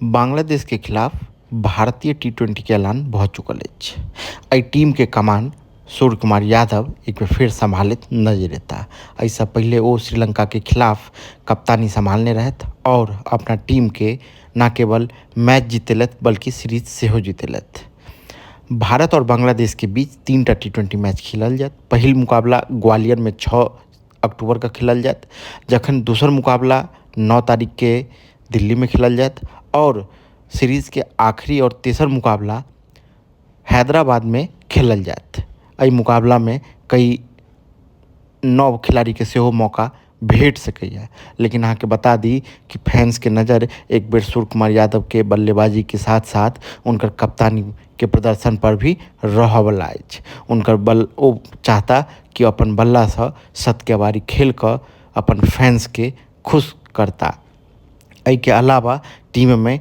बांग्लादेश के खिलाफ भारतीय टी20 के ऐलान भऽ चुकल अछि। एहि टीम के कमान सूर्य कुमार यादव एक बेर फेर सम्हालैत नजरि एता। एहिसँ पहिले ओ श्रीलंका के खिलाफ कप्तानी सम्हालने रहथि और अपना टीम के न केवल मैच जीतेलथि बल्कि सीरीज सेहो जीतेलथि। भारत और बांग्लादेश के बीच 3टा टी20 मैच खेलल जायत। पहिल मुकाबला ग्वालियर में 6 अक्टूबर के खेलल जायत, जखन दोसर मुकाबला 9 तारीख के दिल्ली में खेलल जायत और सीरीज के आखिरी और तेसर मुकाबला हैदराबाद में खेलल जायत। एहि मुकाबला में कई नव खिलाड़ी के सेहो मौका भेट सकैए, लेकिन अहाँके बता दी कि फैंस के नज़र एक बेर सूर्य कुमार यादव के बल्लेबाजी के साथ साथ उनकर कप्तानी के प्रदर्शन पर भी रहवला अछि। उनकर बल ओ चाहता कि अपन बल्ला से 7 के बारी खेल कर अपन फैंस के खुश करता। एहि के अलावा टीम में